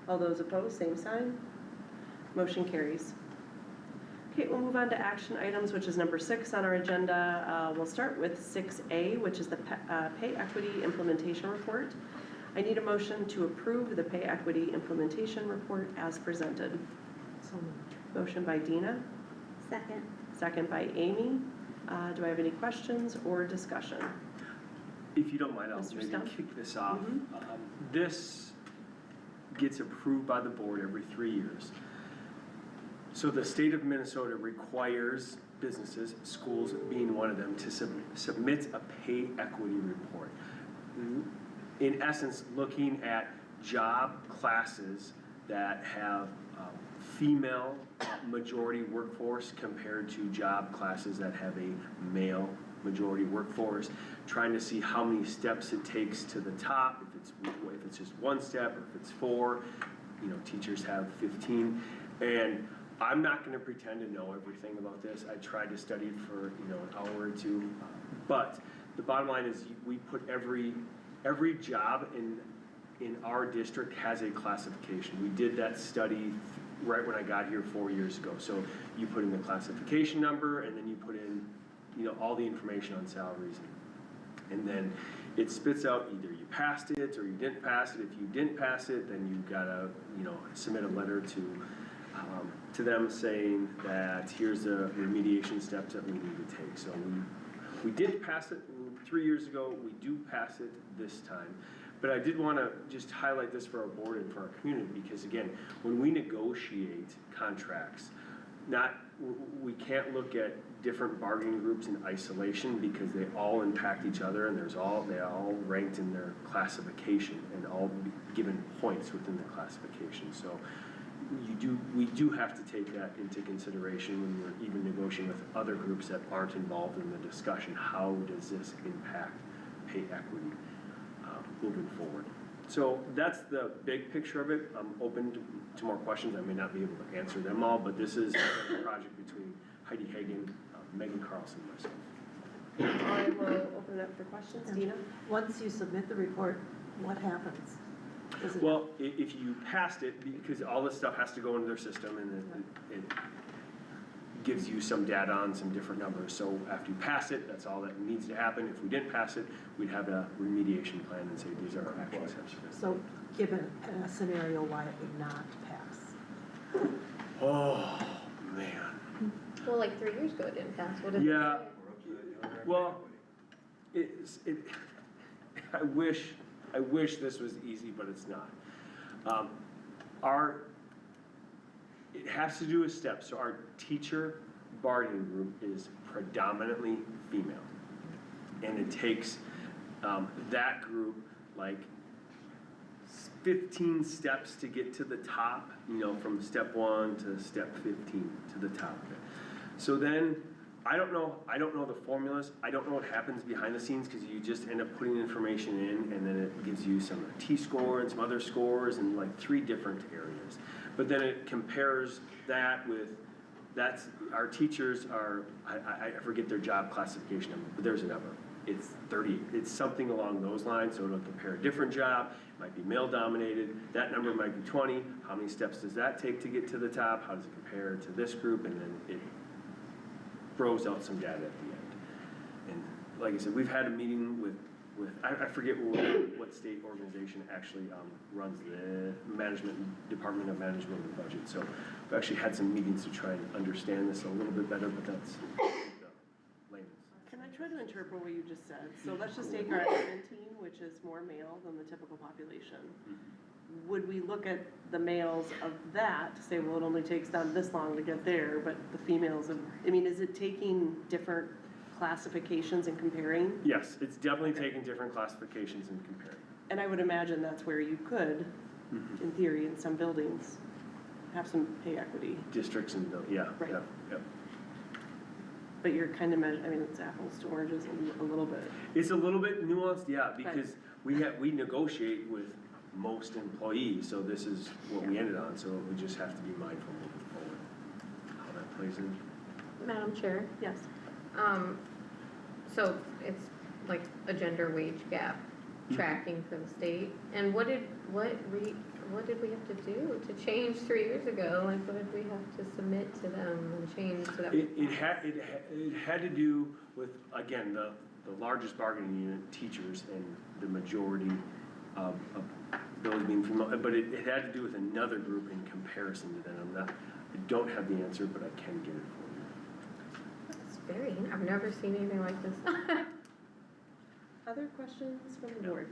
Speaker 2: All those opposed, same sign. Motion carries. Okay, we'll move on to action items, which is number 6 on our agenda. We'll start with 6A, which is the pay equity implementation report. I need a motion to approve the pay equity implementation report as presented.
Speaker 17: So moved.
Speaker 2: Motion by Dina.
Speaker 6: Second.
Speaker 2: Second by Amy. Do I have any questions or discussion?
Speaker 1: If you don't mind, I'll
Speaker 2: Mr.
Speaker 1: maybe
Speaker 2: Stump?
Speaker 1: kick this off. This gets approved by the board every 3 years. So the state of Minnesota requires businesses, schools being one of them, to submit a pay equity report. In essence, looking at job classes that have female majority workforce compared to job classes that have a male majority workforce, trying to see how many steps it takes to the top, if it's just one step or if it's 4. You know, teachers have 15, and I'm not going to pretend to know everything about this. I tried to study it for an hour or two, but the bottom line is we put every job in our district has a classification. We did that study right when I got here 4 years ago. So you put in the classification number, and then you put in all the information on salaries, and then it spits out either you passed it or you didn't pass it. If you didn't pass it, then you gotta submit a letter to them saying that here's the remediation steps that we need to take. So we did pass it 3 years ago. We do pass it this time. But I did want to just highlight this for our board and for our community, because again, when we negotiate contracts, we can't look at different bargaining groups in isolation, because they all impact each other, and they all ranked in their classification and all given points within the classification. So we do have to take that into consideration when we're even negotiating with other groups that aren't involved in the discussion. How does this impact pay equity moving forward? So that's the big picture of it. I'm open to more questions. I may not be able to answer them all, but this is a project between Heidi Hagan, Megan Carlson, and myself.
Speaker 2: I will open it up for questions. Dina?
Speaker 17: Once you submit the report, what happens?
Speaker 1: Well, if you passed it, because all this stuff has to go into their system, and it gives you some data on some different numbers. So after you pass it, that's all that needs to happen. If we didn't pass it, we'd have a remediation plan and say these are our action steps.
Speaker 17: So give a scenario why it would not pass.
Speaker 1: Oh, man.
Speaker 7: Well, like 3 years ago it didn't pass, what did
Speaker 1: Yeah.
Speaker 7: it say?
Speaker 1: Well, I wish this was easy, but it's not. It has to do with steps. So our teacher bargaining group is predominantly female, and it takes that group like 15 steps to get to the top. From step 1 to step 15 to the top of it. So then I don't know the formulas. I don't know what happens behind the scenes, because you just end up putting information in, and then it gives you some T-score and some other scores in like 3 different areas. But then it compares that with, our teachers are, I forget their job classification number, but there's a number. It's 30, it's something along those lines, so it'll compare a different job. It might be male dominated, that number might be 20. How many steps does that take to get to the top? How does it compare to this group? And then it throws out some data at the end. And like I said, we've had a meeting with I forget what state organization actually runs the Department of Management and Budget. So we've actually had some meetings to try and understand this a little bit better, but that's the layman's.
Speaker 2: Can I try to interpret what you just said? So let's just take our admin team, which is more male than the typical population. Would we look at the males of that to say, well, it only takes them this long to get there, but the females is it taking different classifications and comparing?
Speaker 1: Yes, it's definitely taking different classifications and comparing.
Speaker 2: And I would imagine that's where you could, in theory, in some buildings, have some pay equity.
Speaker 1: Districts and, yeah.
Speaker 2: Right.
Speaker 1: Yeah.
Speaker 2: But you're kind of it's apples to oranges a little bit.
Speaker 1: It's a little bit nuanced, yeah, because we negotiate with most employees, so this is what we ended on, so we just have to be mindful moving forward, how that plays in.
Speaker 7: Madam Chair?
Speaker 2: Yes.
Speaker 7: So it's like a gender wage gap tracking for the state, and what did we have to do to change 3 years ago? Like, what did we have to submit to them and change so that
Speaker 1: it had to do with, again, the largest bargaining unit, teachers, and the majority of those being female, but it had to do with another group in comparison to them. I don't have the answer, but I can get it for you.
Speaker 7: I've never seen anything like this.
Speaker 2: Other questions from the board?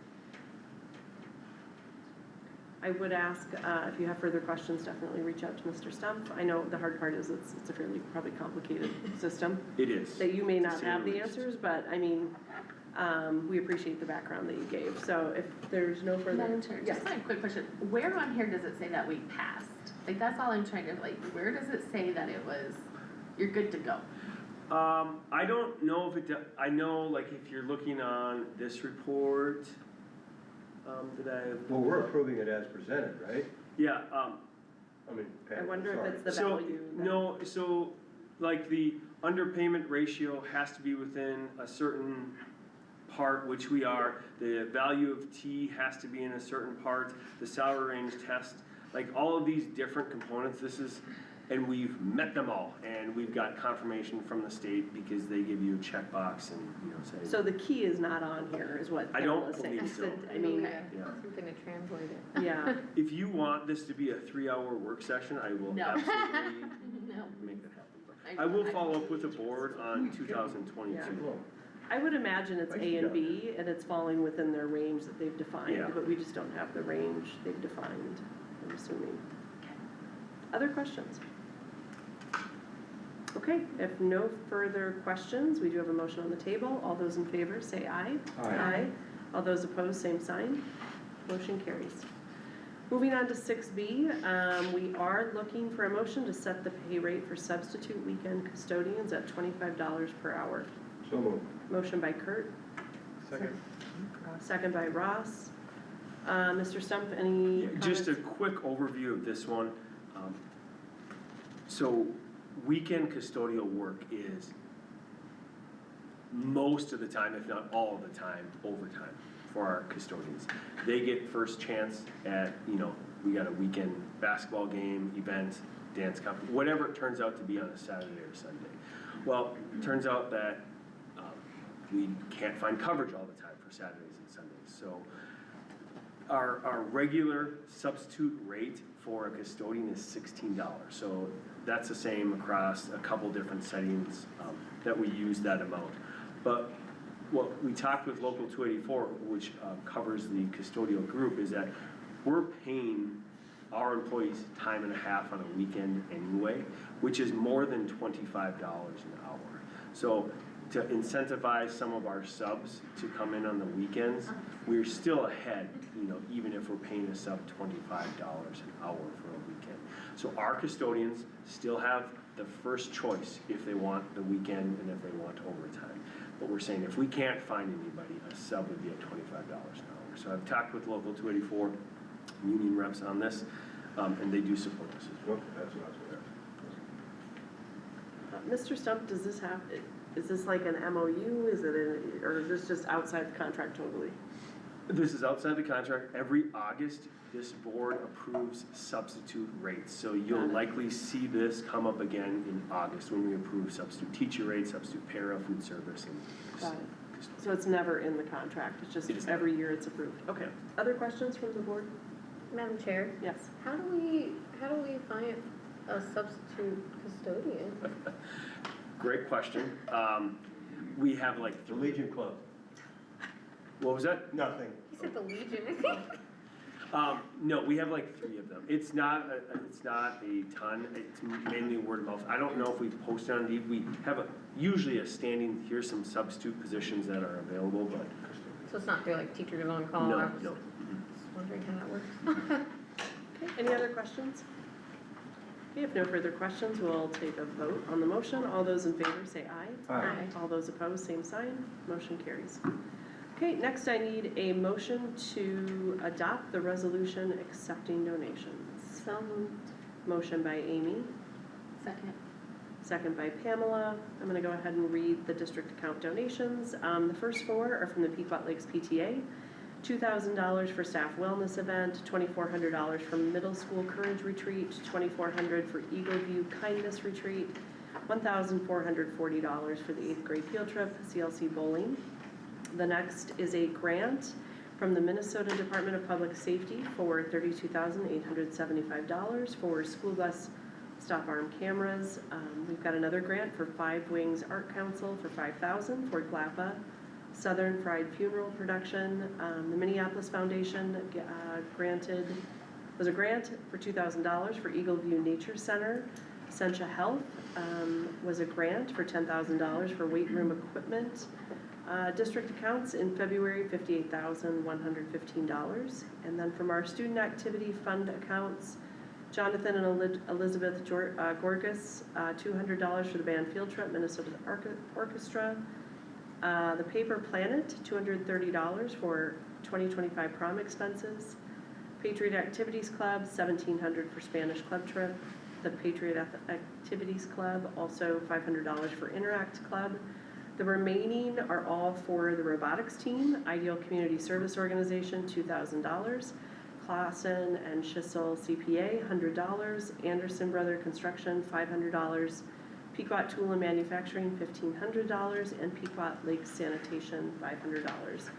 Speaker 2: I would ask, if you have further questions, definitely reach out to Mr. Stump. I know the hard part is it's a fairly probably complicated system
Speaker 1: It is.
Speaker 2: that you may
Speaker 1: to
Speaker 2: not
Speaker 1: say
Speaker 2: have the
Speaker 1: least.
Speaker 2: answers, but I mean, we appreciate the background that you gave. So if there's no further.
Speaker 7: Madam Chair,
Speaker 2: Yes.
Speaker 7: just a quick question. Where on here does it say that we passed? Like, that's all I'm trying to, like, where does it say that it was, you're good to go?
Speaker 1: I don't know if it, I know like if you're looking on this report, did I?
Speaker 5: Well, we're approving it as presented, right?
Speaker 1: Yeah,
Speaker 5: I mean,
Speaker 2: I
Speaker 5: Pat,
Speaker 2: wonder
Speaker 5: sorry.
Speaker 2: if it's the
Speaker 1: so,
Speaker 2: value. that-
Speaker 1: no, so like the underpayment ratio has to be within a certain part, which we are. The value of T has to be in a certain part, the salary range test, like all of these different components, this is, and we've met them all, and we've got confirmation from the state because they give you a checkbox and, you know, say.
Speaker 2: So the key is not on here, is what
Speaker 1: I don't
Speaker 2: Pamela's saying.
Speaker 1: believe so.
Speaker 2: I mean,
Speaker 7: Okay.
Speaker 1: Yeah.
Speaker 7: Something to translate it.
Speaker 2: yeah.
Speaker 1: If you want this to be a 3-hour work session, I will
Speaker 7: No.
Speaker 1: absolutely
Speaker 7: No.
Speaker 1: make that happen. I will follow up with the board on 2022.
Speaker 2: Yeah. I would imagine it's A and B, and it's falling within their range that they've defined,
Speaker 1: Yeah.
Speaker 2: but we just don't have the range they've defined, I'm assuming. Other questions? Okay, if no further questions, we do have a motion on the table. All those in favor, say aye.
Speaker 5: Aye.
Speaker 2: All those opposed, same sign. Motion carries. Moving on to 6B, we are looking for a motion to set the pay rate for substitute weekend custodians at $25 per hour.
Speaker 5: So moved.
Speaker 2: Motion by Kurt,
Speaker 9: Second.
Speaker 2: second by Ross. Mr. Stump, any comments?
Speaker 1: Just a quick overview of this one. So weekend custodial work is most of the time, if not all of the time, overtime for our custodians. They get first chance at, you know, we got a weekend basketball game, event, dance competition, whatever it turns out to be on a Saturday or Sunday. Well, it turns out that we can't find coverage all the time for Saturdays and Sundays. So our regular substitute rate for a custodian is $16. So that's the same across a couple different settings that we use that amount. But what we talked with Local 284, which covers the custodial group, is that we're paying our employees time and a half on a weekend anyway, which is more than $25 an hour. So to incentivize some of our subs to come in on the weekends, we're still ahead, you know, even if we're paying a sub $25 an hour for a weekend. So our custodians still have the first choice if they want the weekend and if they want overtime. But we're saying if we can't find anybody, a sub would be at $25 an hour. So I've talked with Local 284 union reps on this, and they do support us as well.
Speaker 5: Okay, that's what I was gonna ask.
Speaker 2: Mr. Stump, does this have, is this like an MOU, is it, or is this just outside the contract totally?
Speaker 1: This is outside the contract. Every August, this board approves substitute rates. So you'll likely see this come up again in August when we approve substitute teacher rates, substitute para, food service, and.
Speaker 2: Got it. So it's never in the contract, it's just
Speaker 1: It is
Speaker 2: every year it's approved? Okay. Other questions from the board?
Speaker 7: Madam Chair,
Speaker 2: Yes.
Speaker 7: how do we find a substitute custodian?
Speaker 1: Great question. We have like
Speaker 5: The Legion Club.
Speaker 1: What was that?
Speaker 5: Nothing.
Speaker 7: He said the Legion, I think.
Speaker 1: No, we have like 3 of them. It's not a ton. It's mainly word of mouth. I don't know if we've posted on Indeed. We have usually a standing, here's some substitute positions that are available, but
Speaker 7: So it's not through like teachers on call?
Speaker 1: no,
Speaker 7: I was
Speaker 1: no.
Speaker 7: just wondering how that works.
Speaker 2: Okay, any other questions? Okay, if no further questions, we'll take a vote on the motion. All those in favor say aye.
Speaker 5: Aye.
Speaker 2: All those opposed, same sign. Motion carries. Okay, next I need a motion to adopt the resolution accepting donations.
Speaker 7: So moved.
Speaker 2: Motion by Amy,
Speaker 7: Second.
Speaker 2: second by Pamela. I'm gonna go ahead and read the district account donations. The first 4 are from the Pequot Lakes PTA. $2,000 for staff wellness event, $2,400 for middle school courage retreat, $2,400 for Eagle View kindness retreat, $1,440 for the 8th grade field trip, CLC bowling. The next is a grant from the Minnesota Department of Public Safety for $32,875 for school bus stop arm cameras. We've got another grant for 5 Wings Art Council for $5,000 for GLAPA Southern Fried Funeral Production. The Minneapolis Foundation granted was a grant for $2,000 for Eagle View Nature Center. Essentia Health was a grant for $10,000 for weight room equipment. District accounts in February, $58,115. And then from our student activity fund accounts, Jonathan and Elizabeth Gorgas, $200 for the band field trip, Minnesota Orchestra. The Paper Planet, $230 for 2025 prom expenses. Patriot Activities Club, $1,700 for Spanish club trip. The Patriot Activities Club, also $500 for Interact Club. The remaining are all for the robotics team. Ideal Community Service Organization, $2,000. Clausen and Schissel CPA, $100. Anderson Brother Construction, $500. Pequot Tool and Manufacturing, $1,500. And Pequot Lake Sanitation, $500.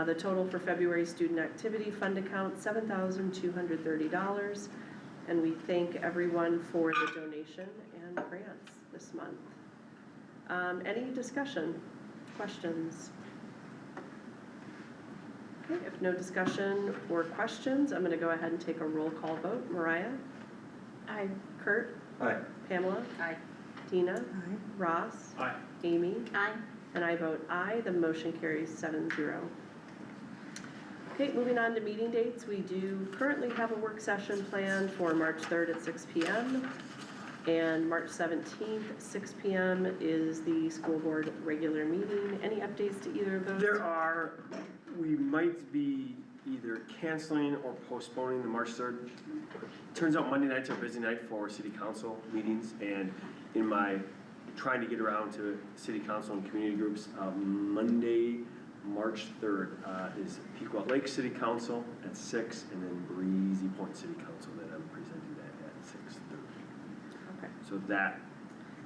Speaker 2: The total for February student activity fund account, $7,230. And we thank everyone for the donation and grants this month. Any discussion, questions? Okay, if no discussion or questions, I'm gonna go ahead and take a roll call vote. Mariah? Aye. Kurt?
Speaker 5: Aye.
Speaker 2: Pamela?
Speaker 6: Aye.
Speaker 2: Dina?
Speaker 17: Aye.
Speaker 2: Ross?
Speaker 14: Aye.
Speaker 2: Amy?
Speaker 6: Aye.
Speaker 2: And I vote aye, the motion carries 7-0. Okay, moving on to meeting dates, we do currently have a work session planned for March 3rd at 6 p.m. And March 17th, 6 p.m. is the school board regular meeting. Any updates to either of those?
Speaker 1: There are, we might be either canceling or postponing the March 3rd. Turns out Monday nights are a busy night for city council meetings, and in my trying to get around to city council and community groups, Monday, March 3rd is Pequot Lake City Council at 6, and then Breezy Point City Council that I'm presenting at 6:30.
Speaker 2: Okay.
Speaker 1: So that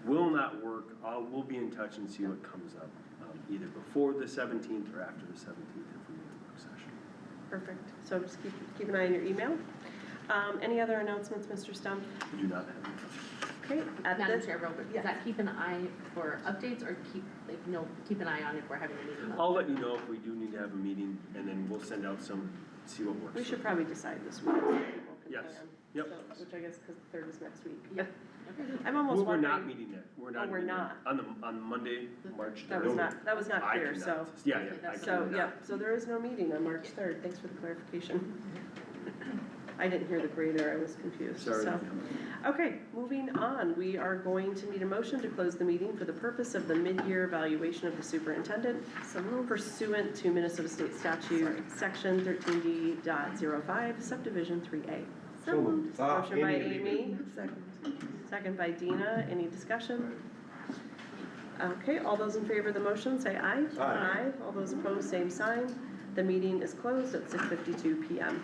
Speaker 1: will not work. We'll be in touch and see what comes up, either before the 17th or after the 17th if we need a work session.
Speaker 2: Perfect. So just keep an eye on your email. Any other announcements, Mr. Stump?
Speaker 1: We do not have any.
Speaker 2: Okay.
Speaker 18: Madam Chair, real quick,
Speaker 2: Yes.
Speaker 18: does that keep an eye for updates or keep an eye on if we're having a meeting?
Speaker 1: I'll let you know if we do need to have a meeting, and then we'll send out see what works.
Speaker 2: We should probably decide this week. So people can
Speaker 1: Yes.
Speaker 2: plan.
Speaker 1: Yep.
Speaker 2: So, which I guess because the 3rd is next week.
Speaker 18: Yep.
Speaker 2: I'm almost
Speaker 1: We're
Speaker 2: wondering.
Speaker 1: not meeting there. We're not.
Speaker 2: Oh, we're
Speaker 1: meeting there.
Speaker 2: not.
Speaker 1: On Monday, March 3rd.
Speaker 2: That was not
Speaker 1: I
Speaker 2: clear, so.
Speaker 1: cannot. Yeah,
Speaker 18: Okay,
Speaker 1: I
Speaker 18: that's-
Speaker 2: So,
Speaker 1: cannot.
Speaker 2: yeah, so there is no meeting on March 3rd. Thanks for the clarification. I didn't hear the gray there, I was confused,
Speaker 1: Sorry.
Speaker 2: so. Okay, moving on, we are going to need a motion to close the meeting for the purpose of the mid-year evaluation of the superintendent pursuant to Minnesota State Statute, Section 13D.05, Subdivision 3A.
Speaker 5: So moved.
Speaker 2: Motion by
Speaker 5: Amy.
Speaker 2: Amy, second by Dina, any discussion? Okay, all those in favor of the motion, say aye.
Speaker 5: Aye.
Speaker 2: All those opposed, same sign. The meeting is closed at 6:52 p.m.